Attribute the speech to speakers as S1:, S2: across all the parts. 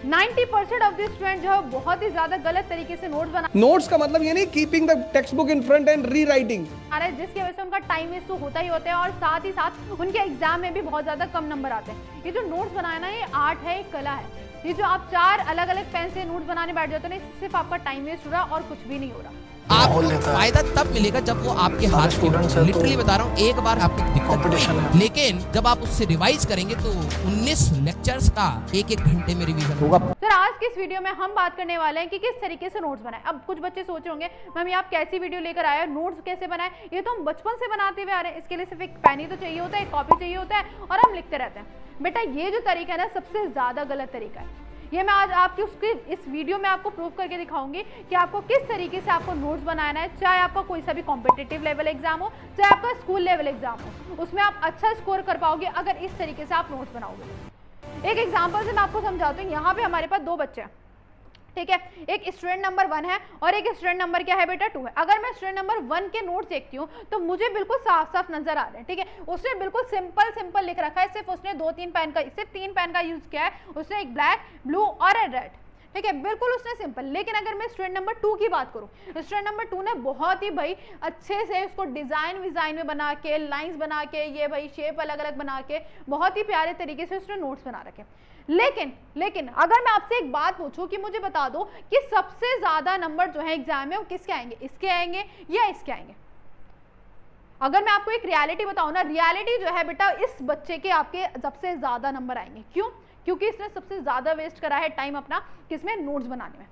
S1: 90% of the student जो है बहुत ही ज्यादा गलत तरीके से नोट्स बना
S2: नोट्स का मतलब ये नहीं keeping the text book in front and re writing,
S1: रहे हैं, जिसकी वजह से उनका टाइम वेस्ट तो होता ही होता है और साथ ही साथ उनके एग्जाम में भी बहुत ज्यादा कम नंबर आते हैं। ये जो नोट्स बनाना ये आर्ट है, एक कला है। ये जो आप 4 अलग अलग पेन से नोट्स बनाने बैठ जाते हो ना, इससे सिर्फ आपका टाइम वेस्ट हो रहा है और कुछ भी नहीं हो रहा।
S3: आपको फायदा तब मिलेगा जब वो आपके हाथ में, लिटरली बता रहा हूँ, एक बार आपकी कंपटीशन है, लेकिन जब आप उससे रिवाइज करेंगे तो 19 लेक्चर्स का एक घंटे में रिवीजन होगा।
S1: सर आज की इस वीडियो में हम बात करने वाले हैं कि किस तरीके से नोट्स बनाएं। अब कुछ बच्चे सोच रहे होंगे मैम ये आप कैसी वीडियो लेकर आए हो, नोट्स कैसे बनाएं, ये तो हम बचपन से बनाते हुए आ रहे हैं, इसके लिए सिर्फ एक पेन ही तो चाहिए होता है, एक कॉपी चाहिए होता है और हम लिखते रहते हैं। बेटा ये जो तरीका है ना सबसे ज्यादा गलत तरीका है। ये मैं आज आपकी उसके इस वीडियो में आपको प्रूव करके दिखाऊंगी कि आपको किस तरीके से आपको नोट्स बनाना है, चाहे आपका कोई सा भी कॉम्पिटिटिव लेवल एग्जाम हो, चाहे आपका स्कूल लेवल एग्जाम हो, उसमें आप अच्छा स्कोर कर पाओगे अगर इस तरीके से आप नोट्स बनाओगे। एक एग्जाम्पल से मैं आपको समझाती हूँ। यहाँ पे हमारे पास 2 बच्चे हैं, ठीक है, एक स्टूडेंट नंबर 1 है और एक स्टूडेंट नंबर क्या है बेटा 2 है। अगर मैं स्टूडेंट नंबर 1 के नोट्स देखती हूँ तो मुझे बिल्कुल साफ साफ नजर आ रहे हैं, ठीक है, उसने बिल्कुल सिंपल लिख रखा है, सिर्फ उसने 2-3 पेन का, सिर्फ 3 पेन का यूज किया है, उसने एक ब्लैक, ब्लू और रेड, ठीक है, बिल्कुल उसने सिंपल। लेकिन अगर मैं स्टूडेंट नंबर 2 की बात करूं, स्टूडेंट नंबर 2 ने बहुत ही भाई अच्छे से उसको डिजाइन में बना के, लाइंस बना के, ये भाई शेप अलग अलग बना के बहुत ही प्यारे तरीके से उसने नोट्स बना रखे। लेकिन अगर मैं आपसे एक बात पूछूं कि मुझे बता दो कि सबसे ज्यादा नंबर जो है एग्जाम में वो किसके आएंगे, इसके आएंगे या इसके आएंगे? अगर मैं आपको एक रियलिटी बताऊं ना, रियलिटी जो है बेटा इस बच्चे के आपके सबसे ज्यादा नंबर आएंगे। क्यों? क्योंकि इसने सबसे ज्यादा वेस्ट करा है टाइम अपना किसमें, नोट्स बनाने में।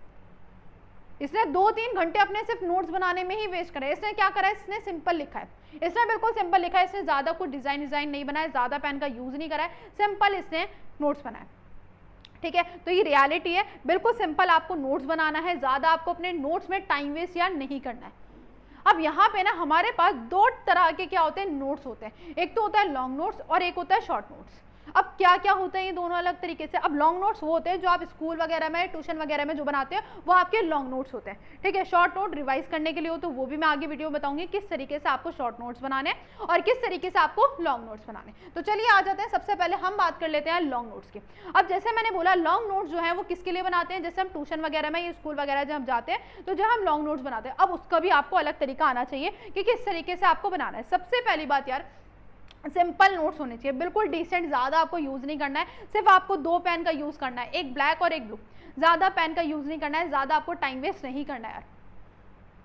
S1: इसने 2-3 घंटे अपने सिर्फ नोट्स बनाने में ही वेस्ट करा है। इसने क्या करा है, इसने सिंपल लिखा है, इसने बिल्कुल सिंपल लिखा है, इसने ज्यादा कुछ डिजाइन नहीं बनाया, ज्यादा पेन का यूज नहीं करा है, सिंपल इसने नोट्स बनाया, ठीक है। तो ये रियलिटी है, बिल्कुल सिंपल आपको नोट्स बनाना है, ज्यादा आपको अपने नोट्स में टाइम वेस्ट या नहीं करना है। अब यहाँ पे ना हमारे पास 2 तरह के क्या होते हैं, नोट्स होते हैं। एक तो होता है लॉन्ग नोट्स और एक होता है शॉर्ट नोट्स। अब क्या क्या होते हैं ये दोनों अलग तरीके से। अब लॉन्ग नोट्स वो होते हैं जो आप स्कूल वगैरह में, ट्यूशन वगैरह में जो बनाते हैं वो आपके लॉन्ग नोट्स होते हैं, ठीक है। शॉर्ट नोट रिवाइज करने के लिए हो तो वो भी मैं आगे वीडियो में बताऊंगी किस तरीके से आपको शॉर्ट नोट्स बनाने और किस तरीके से आपको लॉन्ग नोट्स बनाने। तो चलिए आ जाते हैं, सबसे पहले हम बात कर लेते हैं लॉन्ग नोट्स की। अब जैसे मैंने बोला लॉन्ग नोट्स जो है वो किसके लिए बनाते हैं, जैसे हम ट्यूशन वगैरह में या स्कूल वगैरह जब हम जाते हैं तो जब हम लॉन्ग नोट्स बनाते हैं, अब उसका भी आपको अलग तरीका आना चाहिए कि किस तरीके से आपको बनाना है। सबसे पहली बात यार, सिंपल नोट्स होने चाहिए, बिल्कुल डिसेंट, ज्यादा आपको यूज नहीं करना है, सिर्फ आपको 2 पेन का यूज करना है, एक ब्लैक और एक ब्लू, ज्यादा पेन का यूज नहीं करना है, ज्यादा आपको टाइम वेस्ट नहीं करना है यार।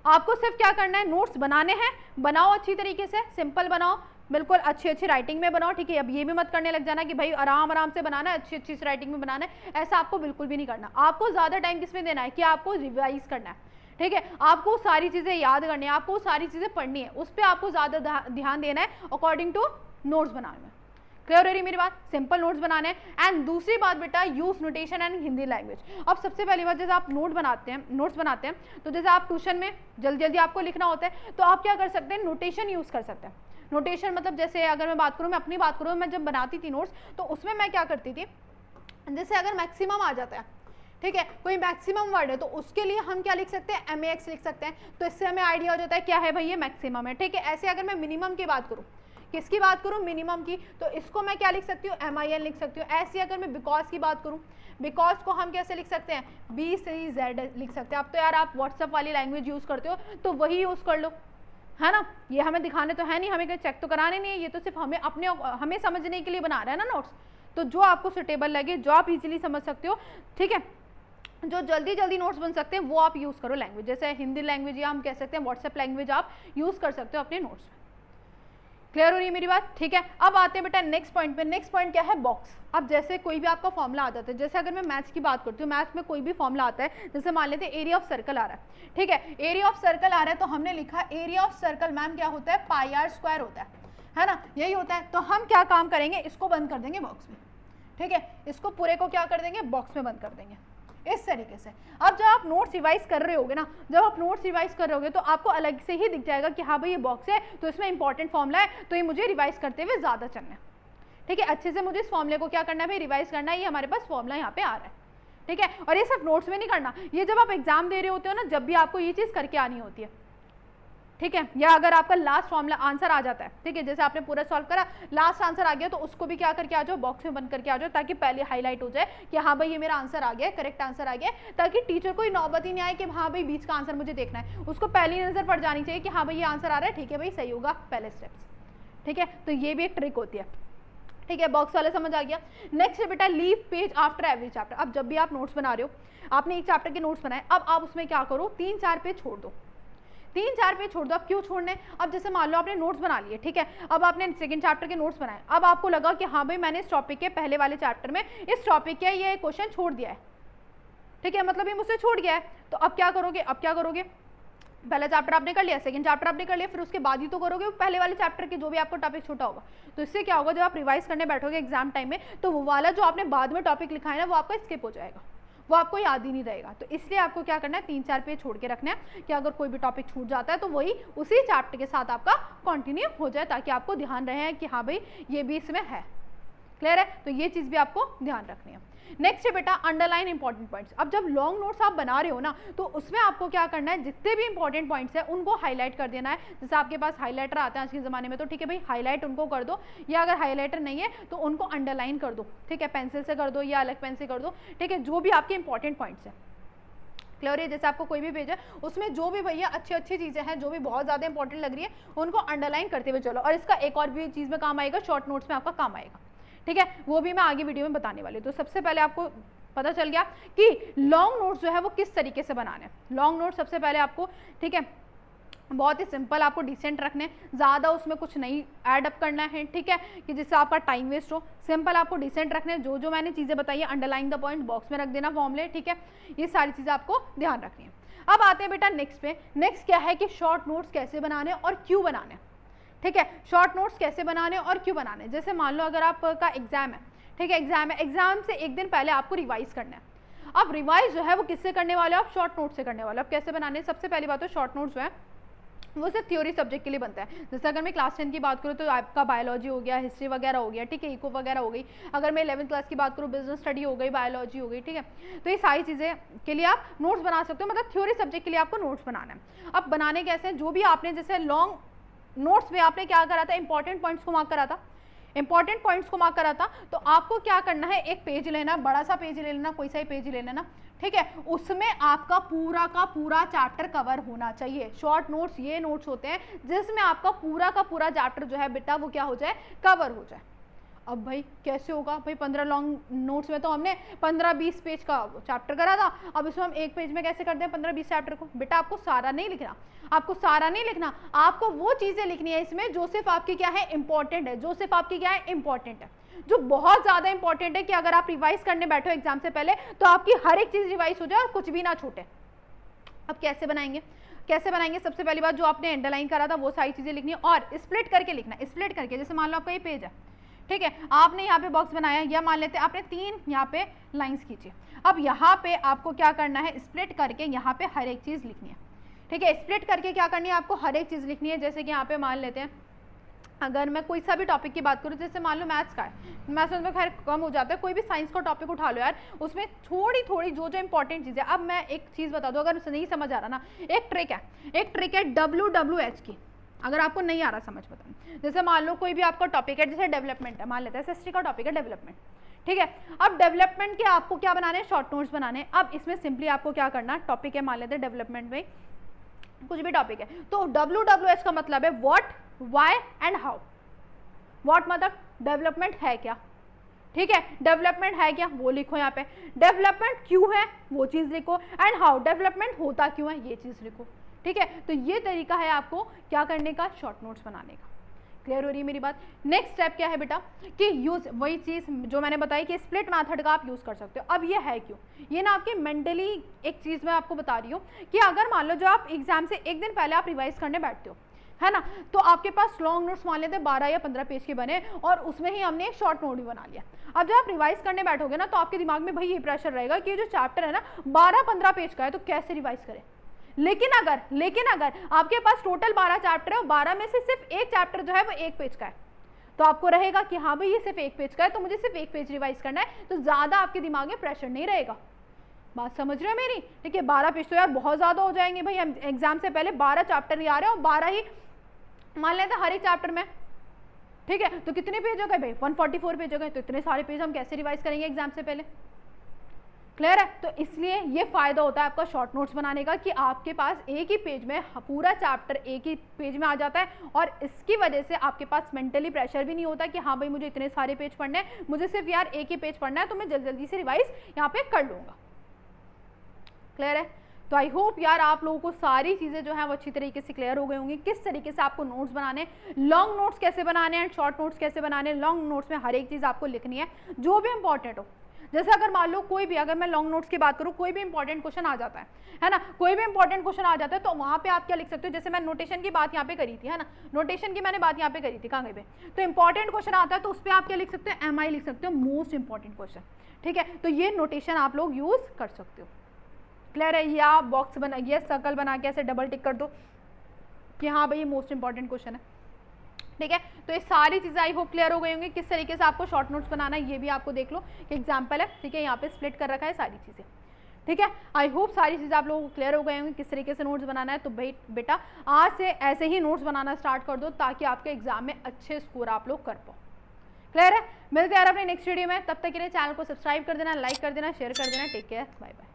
S1: आपको सिर्फ क्या करना है, नोट्स बनाने हैं, बनाओ अच्छी तरीके से, सिंपल बनाओ, बिल्कुल अच्छी राइटिंग में बनाओ, ठीक है। अब ये भी मत करने लग जाना कि भाई आराम से बनाना है, अच्छी राइटिंग में बनाना है, ऐसा आपको बिल्कुल भी नहीं करना। आपको ज्यादा टाइम किसमें देना है कि आपको रिवाइज करना है, ठीक है, आपको सारी चीजें याद करनी है, आपको सारी चीजें पढ़नी है, उस पर आपको ज्यादा ध्यान देना है अकॉर्डिंग टू नोट्स बनाने में। क्लियर हो रही मेरी बात, सिंपल नोट्स बनाने हैं। एंड दूसरी बात बेटा, use notation and Hindi language. अब सबसे पहली बात, जैसे आप नोट्स बनाते हैं तो जैसे आप ट्यूशन में जल्दी आपको लिखना होता है तो आप क्या कर सकते हैं, नोटेशन यूज कर सकते हैं। नोटेशन मतलब जैसे अगर मैं बात करूँ, मैं अपनी बात करूँ, मैं जब बनाती थी नोट्स तो उसमें मैं क्या करती थी, जैसे अगर मैक्सिमम आ जाता है, ठीक है, कोई मैक्सिमम वर्ड है तो उसके लिए हम क्या लिख सकते हैं, MAX लिख सकते हैं, तो इससे हमें आइडिया हो जाता है क्या है भाई ये मैक्सिमम है, ठीक है। ऐसे अगर मैं मिनिमम की बात करूँ, किसकी बात करूं, मिनिमम की, तो इसको मैं क्या लिख सकती हूँ, MIN लिख सकती हूँ। ऐसे अगर मैं बिकॉज की बात करूं, बिकॉज को हम कैसे लिख सकते हैं, BCZ लिख सकते हैं। अब तो यार आप व्हाट्सएप वाली लैंग्वेज यूज करते हो तो वही यूज कर लो, है ना। ये हमें दिखाने तो है नहीं, हमें कहीं चेक तो कराने नहीं है, ये तो सिर्फ हमें समझने के लिए बना रहा है ना नोट्स। तो जो आपको सुटेबल लगे, जो आप इजीली समझ सकते हो, ठीक है, जो जल्दी नोट्स बन सकते हैं वो आप यूज करो लैंग्वेज, जैसे हिंदी लैंग्वेज या हम कह सकते हैं व्हाट्सएप लैंग्वेज आप यूज कर सकते हो अपने नोट्स में। क्लियर हो रही है मेरी बात, ठीक है। अब आते हैं बेटा नेक्स्ट पॉइंट पे। नेक्स्ट पॉइंट क्या है, बॉक्स। अब जैसे कोई भी आपका फॉर्मूला आ जाता है, जैसे अगर मैं मैथ्स की बात करती हूँ, मैथ्स में कोई भी फॉर्मूला आता है, जैसे मान लेते हैं एरिया ऑफ सर्कल आ रहा है, ठीक है, एरिया ऑफ सर्कल आ रहा है तो हमने लिखा एरिया ऑफ सर्कल मैम क्या होता है, πr² होता है ना, यही होता है। तो हम क्या काम करेंगे, इसको बंद कर देंगे बॉक्स में, ठीक है, इसको पूरे को क्या कर देंगे, बॉक्स में बंद कर देंगे इस तरीके से। अब जब आप नोट्स रिवाइज कर रहे होगे ना, जब आप नोट्स रिवाइज कर रहे होगे तो आपको अलग से ही दिख जाएगा कि हाँ भाई ये बॉक्स है तो इसमें इंपॉर्टेंट फॉर्मूला है, तो ये मुझे रिवाइज करते हुए ज्यादा चलना है, ठीक है। अच्छे से मुझे इस फॉर्मूले को क्या करना है भाई, रिवाइज करना है। ये हमारे पास फॉर्मूला यहाँ पे आ रहा है, ठीक है। और ये सिर्फ नोट्स में नहीं करना, ये जब आप एग्जाम दे रहे होते हो ना, जब भी आपको ये चीज करके आनी होती है, ठीक है, या अगर आपका लास्ट फॉर्मूला आंसर आ जाता है, ठीक है, जैसे आपने पूरा सॉल्व करा, लास्ट आंसर आ गया तो उसको भी क्या करके आ जाओ, बॉक्स में बंद करके आ जाओ, ताकि पहले हाईलाइट हो जाए कि हाँ भाई ये मेरा आंसर आ गया, करेक्ट आंसर आ गया, ताकि टीचर को नौबत ही नहीं आए कि हाँ भाई बीच का आंसर मुझे देखना है, उसको पहली नजर पड़ जानी चाहिए कि हाँ भाई ये आंसर आ रहा है, ठीक है भाई सही होगा पहले स्टेप्स। ठीक है, तो ये भी एक ट्रिक होती है। ठीक है, बॉक्स वाले समझ आ गया। नेक्स्ट है बेटा leave page after every chapter. अब जब भी आप नोट्स बना रहे हो, आपने एक चैप्टर के नोट्स बनाए, अब आप उसमें क्या करो, 3-4 पेज छोड़ दो, 3-4 पेज छोड़ दो। अब क्यों छोड़ने, अब जैसे मान लो आपने नोट्स बना लिए, ठीक है, अब आपने सेकंड चैप्टर के नोट्स बनाए, अब आपको लगा कि हाँ भाई मैंने इस टॉपिक के पहले वाले चैप्टर में इस टॉपिक के ये क्वेश्चन छोड़ दिया है, ठीक है, मतलब ये मुझसे छूट गया है, तो अब क्या करोगे, अब क्या करोगे, पहला चैप्टर आपने कर लिया, सेकंड चैप्टर आपने कर लिया, फिर उसके बाद ही तो करोगे पहले वाले चैप्टर के जो भी आपको टॉपिक छूटा होगा। तो इससे क्या होगा, जब आप रिवाइज करने बैठोगे एग्जाम टाइम में, तो वो वाला जो आपने बाद में टॉपिक लिखा है ना, वो आपका स्किप हो जाएगा, वो आपको याद ही नहीं रहेगा। तो इसलिए आपको क्या करना है, 3-4 पेज छोड़ के रखना है कि अगर कोई भी टॉपिक छूट जाता है तो वही उसी चैप्टर के साथ आपका कंटिन्यू हो जाए, ताकि आपको ध्यान रहे कि हाँ भाई ये भी इसमें है। क्लियर है, तो ये चीज़ भी आपको ध्यान रखनी है। नेक्स्ट है बेटा अंडरलाइन इंपॉर्टेंट पॉइंट्स। अब जब लॉन्ग नोट्स आप बना रहे हो ना, तो उसमें आपको क्या करना है, जितने भी इंपॉर्टेंट पॉइंट्स हैं उनको हाईलाइट कर देना है। जैसे आपके पास हाईलाइटर आते हैं आज के ज़माने में, तो ठीक है भाई हाईलाइट उनको कर दो, या अगर हाईलाइटर नहीं है तो उनको अंडरलाइन कर दो, ठीक है, पेंसिल से कर दो या अलग पेन से कर दो, ठीक है, जो भी आपके इंपॉर्टेंट पॉइंट्स हैं। क्लियर है, जैसे आपको कोई भी पेज है उसमें जो भी भैया अच्छी अच्छी चीज़ें हैं, जो भी बहुत ज़्यादा इंपॉर्टेंट लग रही है, उनको अंडरलाइन करते हुए चलो। और इसका एक और भी चीज़ में काम आएगा, शॉर्ट नोट्स में आपका काम आएगा, ठीक है, वो भी मैं आगे वीडियो में बताने वाली हूँ। तो सबसे पहले आपको पता चल गया कि लॉन्ग नोट्स जो है वो किस तरीके से बनाने हैं। लॉन्ग नोट्स सबसे पहले आपको, ठीक है, बहुत ही सिंपल आपको डिसेंट रखने, ज़्यादा उसमें कुछ नहीं ऐड अप करना है, ठीक है, कि जिससे आपका टाइम वेस्ट हो। सिंपल आपको डिसेंट रखने, जो जो मैंने चीज़ें बताई है, अंडरलाइन द पॉइंट, बॉक्स में रख देना फॉर्मूले, ठीक है, ये सारी चीज़ें आपको ध्यान रखनी है। अब आते हैं बेटा नेक्स्ट पे। नेक्स्ट क्या है कि शॉर्ट नोट्स कैसे बनाने और क्यों बनाने, ठीक है, शॉर्ट नोट्स कैसे बनाने और क्यों बनाने। जैसे मान लो अगर आपका एग्जाम है, ठीक है, एग्जाम है, एग्जाम से एक दिन पहले आपको रिवाइज करना है। अब रिवाइज जो है वो किससे करने वाले हो, आप शॉर्ट नोट से करने वाले हो। अब कैसे बनाने, सबसे पहली बात तो शॉर्ट नोट्स जो है वो सिर्फ थ्योरी सब्जेक्ट के लिए बनता है। जैसे अगर मैं क्लास 10 की बात करूँ तो आपका बायोलॉजी हो गया, हिस्ट्री वगैरह हो गया, ठीक है, इको वगैरह हो गई। अगर मैं 11th क्लास की बात करूँ, बिजनेस स्टडी हो गई, बायोलॉजी हो गई, ठीक है, तो ये सारी चीज़ें के लिए आप नोट्स बना सकते हो, मतलब थ्योरी सब्जेक्ट के लिए आपको नोट्स बनाना है। अब बनाने कैसे हैं, जो भी आपने जैसे लॉन्ग नोट्स में आपने क्या करा था, इंपॉर्टेंट पॉइंट्स को मार्क करा था, इंपॉर्टेंट पॉइंट्स को मार्क करा था, तो आपको क्या करना है, एक पेज लेना, बड़ा सा पेज ले लेना, कोई सा ही पेज ले लेना, ठीक है, उसमें आपका पूरा का पूरा चैप्टर कवर होना चाहिए। शॉर्ट नोट्स ये नोट्स होते हैं जिसमें आपका पूरा का पूरा चैप्टर जो है बेटा वो क्या हो जाए, कवर हो जाए। अब भाई कैसे होगा भाई, 15 लॉन्ग नोट्स में तो हमने 15-20 पेज का चैप्टर करा था, अब इसमें हम एक पेज में कैसे करते हैं 15-20 चैप्टर को। बेटा आपको सारा नहीं लिखना, आपको सारा नहीं लिखना, आपको वो चीज़ें लिखनी है इसमें जो सिर्फ आपकी क्या है, इंपॉर्टेंट है, जो सिर्फ आपकी क्या है, इंपॉर्टेंट है, जो बहुत ज़्यादा इंपॉर्टेंट है कि अगर आप रिवाइज करने बैठो एग्जाम से पहले तो आपकी हर एक चीज़ रिवाइज हो जाए और कुछ भी ना छूटे। अब कैसे बनाएंगे, कैसे बनाएंगे, सबसे पहली बात जो आपने अंडरलाइन करा था वो सारी चीज़ें लिखनी है और स्प्लिट करके लिखना है। स्प्लिट करके, जैसे मान लो आपका ये पेज है, ठीक है, आपने यहाँ पे बॉक्स बनाया, या मान लेते हैं आपने 3 यहाँ पे लाइंस खींची। अब यहाँ पे आपको क्या करना है, स्प्लिट करके यहाँ पे हर एक चीज़ लिखनी है, ठीक है, स्प्लिट करके क्या करनी है, आपको हर एक चीज़ लिखनी है। जैसे कि यहाँ पे मान लेते हैं अगर मैं कोई सा भी टॉपिक की बात करूँ, जैसे मान लो मैथ्स का है, मैथ्स में खैर कम हो जाता है, कोई भी साइंस का टॉपिक उठा लो यार, उसमें थोड़ी थोड़ी जो जो इंपॉर्टेंट चीज़ है। अब मैं एक चीज़ बता दूँ, अगर नहीं समझ आ रहा ना, एक ट्रिक है WWH की, अगर आपको नहीं आ रहा समझ बताऊँ। जैसे मान लो कोई भी आपका टॉपिक है, जैसे डेवलपमेंट है, मान लेते हैं SST का टॉपिक है डेवलपमेंट, ठीक है, अब डेवलपमेंट के आपको क्या बनाने हैं, शॉर्ट नोट्स बनाने हैं। अब इसमें सिंपली आपको क्या करना, टॉपिक है मान लेते हैं डेवलपमेंट में कुछ भी टॉपिक है, तो WWH का मतलब है what, why and how. What मतलब डेवलपमेंट है क्या, ठीक है, डेवलपमेंट है क्या वो लिखो यहाँ पे, डेवलपमेंट क्यों है वो चीज़ लिखो, एंड हाउ डेवलपमेंट होता क्यों है ये चीज़ लिखो, ठीक है। तो ये तरीका है आपको क्या करने का, शॉर्ट नोट्स बनाने का। क्लियर हो रही है मेरी बात। नेक्स्ट स्टेप क्या है बेटा कि यूज, वही चीज़ जो मैंने बताई कि स्प्लिट मेथड का आप यूज़ कर सकते हो। अब ये है क्यों, ये ना आपकी मेंटली एक चीज़ मैं आपको बता रही हूँ कि अगर मान लो जो आप एग्जाम से एक दिन पहले आप रिवाइज करने बैठते हो, है ना, तो आपके पास लॉन्ग नोट्स मान लेते 12 या 15 पेज के बने और उसमें ही हमने एक शॉर्ट नोट भी बना लिया। अब जब आप रिवाइज करने बैठोगे ना, तो आपके दिमाग में भाई ये प्रेशर रहेगा कि ये जो चैप्टर है ना 12-15 पेज का है, तो कैसे रिवाइज करें। लेकिन अगर आपके पास टोटल 12 चैप्टर है और 12 में से सिर्फ एक चैप्टर जो है वो 1 पेज का है, तो आपको रहेगा कि हाँ भाई ये सिर्फ 1 पेज का है, तो मुझे सिर्फ 1 पेज रिवाइज करना है, तो ज़्यादा आपके दिमाग में प्रेशर नहीं रहेगा। बात समझ रहे हो मेरी? ठीक है, 12 पेज तो यार बहुत ज़्यादा हो जाएंगे भाई, हम एग्जाम से पहले 12 चैप्टर ही आ रहे हैं और 12 ही मान लेते हैं हर एक चैप्टर में। ठीक है, तो कितने पेज हो गए भाई? 144 पेज हो गए। तो इतने सारे पेज हम कैसे रिवाइज करेंगे एग्जाम से पहले? क्लियर है? तो इसलिए ये फायदा होता है आपका शॉर्ट नोट्स बनाने का कि आपके पास एक ही पेज में पूरा चैप्टर एक ही पेज में आ जाता है, और इसकी वजह से आपके पास मेंटली प्रेशर भी नहीं होता कि हाँ भाई मुझे इतने सारे पेज पढ़ने हैं, मुझे सिर्फ यार एक ही पेज पढ़ना है, तो मैं जल्दी जल्दी से रिवाइज यहाँ पे कर लूँगा। क्लियर है? तो आई होप यार आप लोगों को सारी चीज़ें जो है वो अच्छी तरीके से क्लियर हो गई होंगी, किस तरीके से आपको नोट्स बनाने, लॉन्ग नोट्स कैसे बनाने हैं, शॉर्ट नोट्स कैसे बनाने। लॉन्ग नोट्स में हर एक चीज़ आपको लिखनी है जो भी इंपॉर्टेंट हो। जैसे अगर मान लो कोई भी, अगर मैं लॉन्ग नोट्स की बात करूँ, कोई भी इंपॉर्टेंट क्वेश्चन आ जाता है ना, कोई भी इंपॉर्टेंट क्वेश्चन आ जाता है, तो वहाँ पे आप क्या लिख सकते हो? जैसे मैं नोटेशन की बात यहाँ पे करी थी, है ना, नोटेशन की मैंने बात यहाँ पे करी थी, कहाँ गई पे? तो इंपॉर्टेंट क्वेश्चन आता है तो उस पर आप क्या लिख सकते हो? MI लिख सकते हो, मोस्ट इंपॉर्टेंट क्वेश्चन। ठीक है, तो ये नोटेशन आप लोग यूज़ कर सकते हो। क्लियर है? या बॉक्स बना, ये सर्कल बना के ऐसे डबल टिक कर दो कि हाँ भाई ये मोस्ट इंपॉर्टेंट क्वेश्चन है। ठीक है, तो ये सारी चीज़ें आई होप क्लियर हो गई होंगी। किस तरीके से आपको शॉर्ट नोट्स बनाना है ये भी आपको देख लो कि एग्जाम्पल है। ठीक है, यहाँ पे स्प्लिट कर रखा है सारी चीज़ें। ठीक है, आई होप सारी चीज़ें आप लोगों को क्लियर हो गए होंगे किस तरीके से नोट्स बनाना है। तो भाई बेटा आज से ऐसे ही नोट्स बनाना स्टार्ट कर दो ताकि आपके एग्जाम में अच्छे स्कोर आप लोग कर पाओ। क्लियर है? मिलते हैं यार अपने नेक्स्ट वीडियो में, तब तक के लिए चैनल को सब्सक्राइब कर देना, लाइक कर देना, शेयर कर देना। Take care, bye bye.